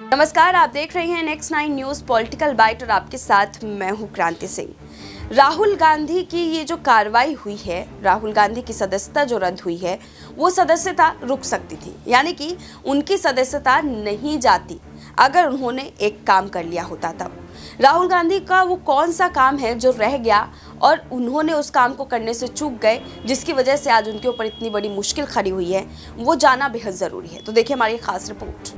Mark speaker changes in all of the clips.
Speaker 1: नमस्कार, आप देख रहे हैं नेक्स्ट 9 न्यूज़ पॉलिटिकल बाइट और आपके साथ मैं हूं क्रांति सिंह। राहुल गांधी की ये जो कार्रवाई हुई है, राहुल गांधी की सदस्यता जो रद्द हुई है, वो सदस्यता रुक सकती थी, यानी कि उनकी सदस्यता नहीं जाती अगर उन्होंने एक काम कर लिया होता। तब राहुल गांधी का वो कौन सा काम है जो रह गया और उन्होंने उस काम को करने से चूक गए, जिसकी वजह से आज उनके ऊपर इतनी बड़ी मुश्किल खड़ी हुई है, वो जानना बेहद जरूरी है। तो देखिए हमारी खास रिपोर्ट।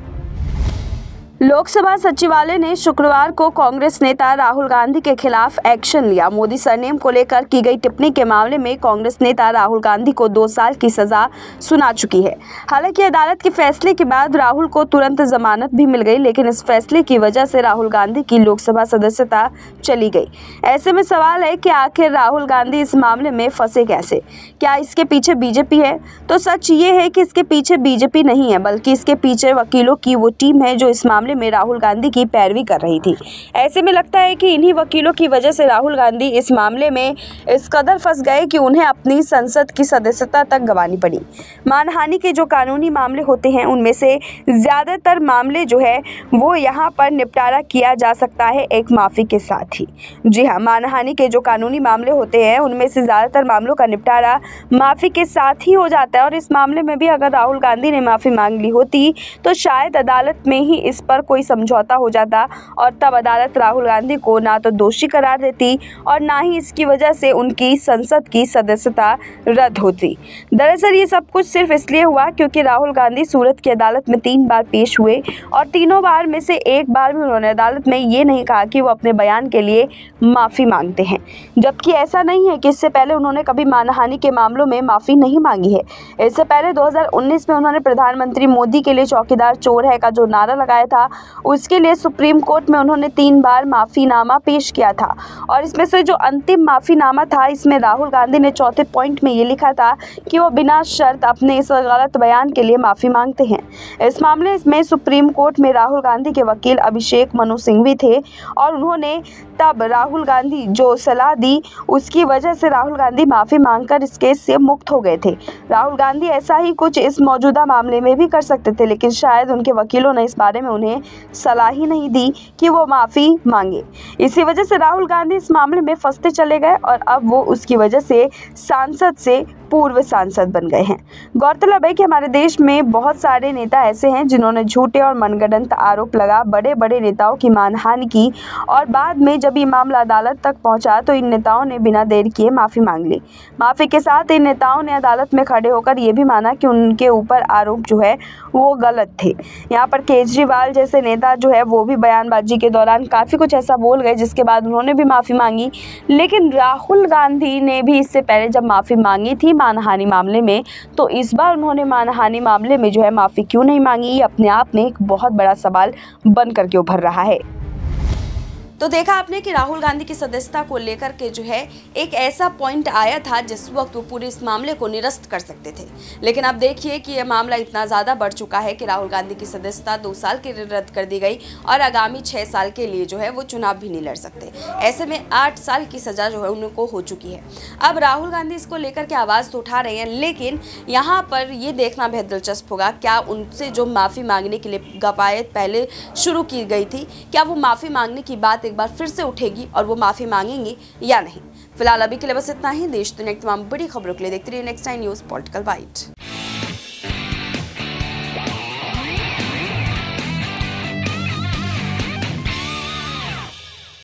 Speaker 1: लोकसभा सचिवालय ने शुक्रवार को कांग्रेस नेता राहुल गांधी के खिलाफ एक्शन लिया। मोदी सरनेम को लेकर की गई टिप्पणी के मामले में कांग्रेस नेता राहुल गांधी को 2 साल की सजा सुना चुकी है। हालांकि अदालत के फैसले के बाद राहुल को तुरंत जमानत भी मिल गई, लेकिन इस फैसले की वजह से राहुल गांधी की लोकसभा सदस्यता चली गई। ऐसे में सवाल है कि आखिर राहुल गांधी इस मामले में फंसे कैसे? क्या इसके पीछे बीजेपी है? तो सच ये है कि इसके पीछे बीजेपी नहीं है, बल्कि इसके पीछे वकीलों की वो टीम है जो इस मामले में राहुल गांधी की पैरवी कर रही थी। ऐसे में लगता है कि इन्हीं वकीलों की वजह से राहुल गांधी इस मामले में इस कदर फंस गए कि उन्हें अपनी संसद की सदस्यता तक गंवानी पड़ी। मानहानि के जो कानूनी मामले होते हैं, उनमें से ज्यादातर मामले जो है वो यहाँ पर निपटारा किया जा सकता है एक माफी के साथ ही। जी हाँ, मानहानि के जो कानूनी मामले होते हैं, उनमें से ज्यादातर मामलों का निपटारा माफी के साथ ही हो जाता है। और इस मामले में भी अगर राहुल गांधी ने माफी मांग ली होती तो शायद अदालत में ही इस पर कोई समझौता हो जाता और तब अदालत राहुल गांधी को ना तो दोषी करार देती और ना ही इसकी वजह से उनकी संसद की सदस्यता रद्द होती। दरअसल ये सब कुछ सिर्फ इसलिए हुआ क्योंकि राहुल गांधी सूरत की अदालत में 3 बार पेश हुए और तीनों बार में से एक बार भी उन्होंने अदालत में ये नहीं कहा कि वो अपने बयान के लिए माफ़ी मांगते हैं, जबकि ऐसा नहीं है कि इससे पहले उन्होंने कभी मानहानि के मामलों में माफ़ी नहीं मांगी है। इससे पहले 2019 में उन्होंने प्रधानमंत्री मोदी के लिए चौकीदार चोर है का जो नारा लगाया था, उसके लिए सुप्रीम कोर्ट में उन्होंने 3 बार माफ़ीनामा पेश किया था। और इसमें से जो अंतिम माफ़ीनामा था, इसमें राहुल गांधी ने चौथे पॉइंट में ये लिखा था कि वो बिना शर्त अपने इस गलत बयान के लिए माफ़ी मांगते हैं। इस मामले में सुप्रीम कोर्ट में राहुल गांधी के वकील अभिषेक मनु सिंघवी थे और उन्होंने तब राहुल गांधी जो सलाह दी, उसकी वजह से राहुल गांधी माफ़ी मांगकर इस केस से मुक्त हो गए थे। राहुल गांधी ऐसा ही कुछ इस मौजूदा मामले में भी कर सकते थे, लेकिन शायद उनके वकीलों ने इस बारे में उन्हें सलाह ही नहीं दी कि वो माफ़ी मांगे। इसी वजह से राहुल गांधी इस मामले में फंसते चले गए और अब वो उसकी वजह से सांसद से पूर्व सांसद बन गए हैं। गौरतलब है कि हमारे देश में बहुत सारे नेता ऐसे हैं जिन्होंने झूठे और मनगढ़ंत आरोप लगा बड़े बड़े नेताओं की मानहानि की और बाद में जब ये मामला अदालत तक पहुंचा तो इन नेताओं ने बिना देर किए माफ़ी मांग ली। माफ़ी के साथ इन नेताओं ने अदालत में खड़े होकर ये भी माना कि उनके ऊपर आरोप जो है वो गलत थे। यहाँ पर केजरीवाल जैसे नेता जो है वो भी बयानबाजी के दौरान काफ़ी कुछ ऐसा बोल गए, जिसके बाद उन्होंने भी माफ़ी मांगी। लेकिन राहुल गांधी ने भी इससे पहले जब माफ़ी मांगी थी मानहानि मामले में, तो इस बार उन्होंने मानहानि मामले में जो है माफ़ी क्यों नहीं मांगी, ये अपने आप में एक बहुत बड़ा सवाल बन करके उभर रहा है। तो देखा आपने कि राहुल गांधी की सदस्यता को लेकर के जो है एक ऐसा पॉइंट आया था जिस वक्त वो पूरे इस मामले को निरस्त कर सकते थे, लेकिन अब देखिए कि यह मामला इतना ज़्यादा बढ़ चुका है कि राहुल गांधी की सदस्यता 2 साल के लिए रद्द कर दी गई और आगामी 6 साल के लिए जो है वो चुनाव भी नहीं लड़ सकते। ऐसे में 8 साल की सज़ा जो है उनको हो चुकी है। अब राहुल गांधी इसको लेकर के आवाज़ तो उठा रहे हैं, लेकिन यहाँ पर ये देखना बेहद दिलचस्प होगा, क्या उनसे जो माफ़ी मांगने के लिए कवायद पहले शुरू की गई थी, क्या वो माफ़ी मांगने की बात एक बार फिर से उठेगी और वो माफ़ी मांगेंगे या नहीं। फिलहाल अभी के लिए बस इतना ही। देश दुनिया की तमाम बड़ी खबरों के लिए देखते रहिए नेक्स्ट 9 न्यूज़ पॉलिटिकल बाइट।